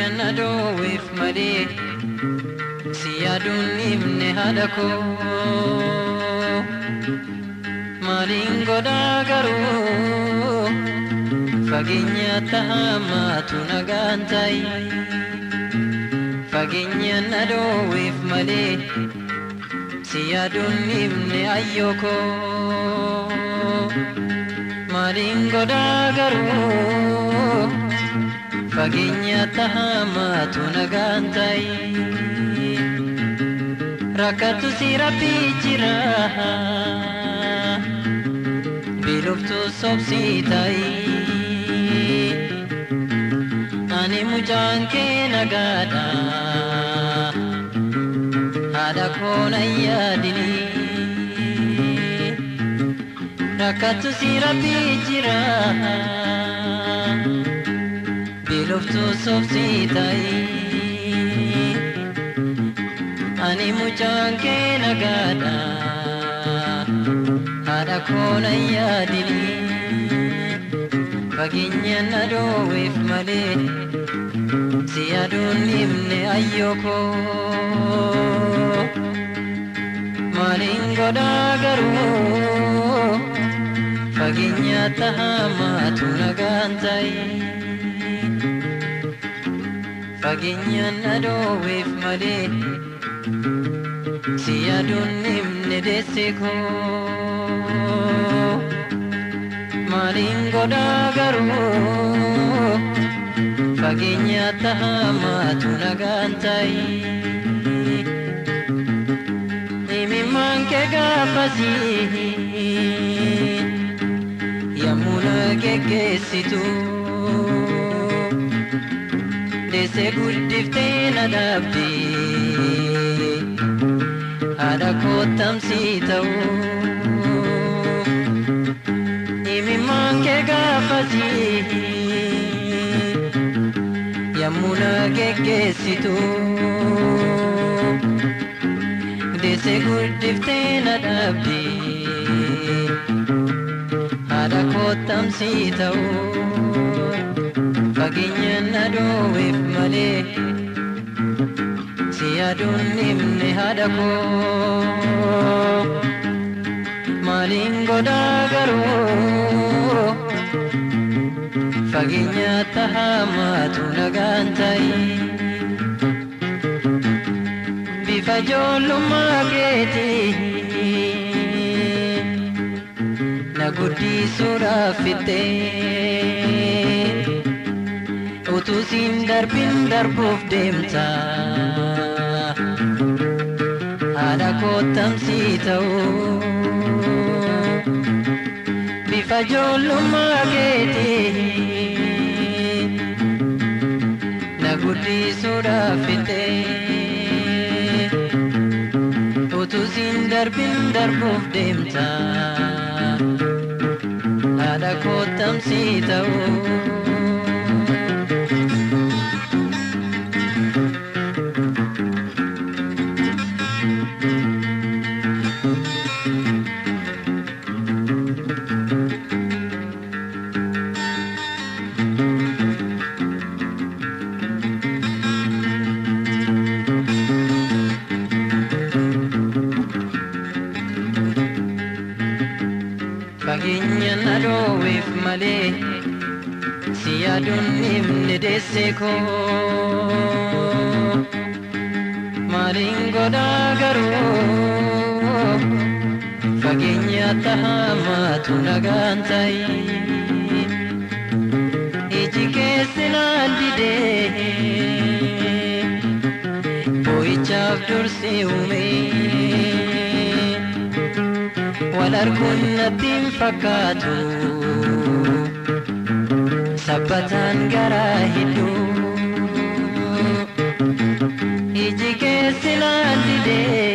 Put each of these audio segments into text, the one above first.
Fageenyaan adooweef malee si yaaduun himne haadha koo maaliin godhaa garuu fageenya tahamaatu nagaan ta'i fageenyaan adooweef malee si yaaduun himne ayyoo koo maaliin godhaa garuu fagenya tahamaatu nagaan ta'i rakkatu si rabbii jira biluftu sobsi ta'i ani mucaan kee nagaadha haadha koo na yaadini rakkatu si rabbii jira biluftu sobsi ta'i ani mucaan kee nagaadha haadha koo na yaadini fageenyaan adooweef malee si yaaduun himne ayyoo koo maaliin godhaa garuu fageenya tahamaatu nagaan ta'i fageenyaan adooweef malee si yaaduun himne deesse koo maaliin godhaa garuu fageenya tahamaatu nagaan ta'i imimmaan kee gaafasii yommuu na geggeessitu deesse guddiftee na dhaabdee haadha koo tamsii ta'uu imimmaan kee gaafasii yommuu na geggeessitu deesse guddiftee na dhaabdee haadha koo tamsii ta'uu fageenyaan adooweef malee si yaaduun himne haadha koo maaliin godhaa garuu fageenya tahamaatu nagaan ta'i bifa ijoollummaa keetii na guddisuudhaaf fixxee utuu siin darbin darbuuf deemta haadha koo tamsii ta'uu bifa ijoollummaa keetii na guddisuudhaaf fixxee utuu siin darbin darbuuf deemta haadha koo tamsii ta'uu fageenyaan adooweef malee si yaaduun himne deesse koo maaliin godhaa garuu fageenya tahamaatu nagaan ta'i iji keessi naan didee boo'ichaaf dursi uumee wal arguun natti hin fakkaatu sabbataan garaa hedduu iji keessi naan didee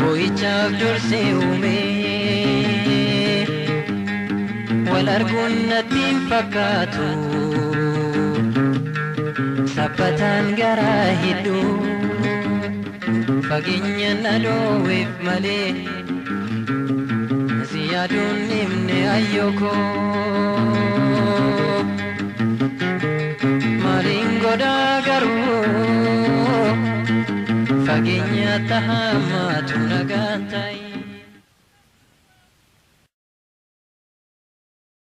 boo'ichaaf dursi uumee wal arguun natti hin fakkaatu sabbataan garaa hedduu fageenyaan adooweef malee si yaaduun himne ayyoo koo boda garuu fageenya tahamatu nagaan ta'i.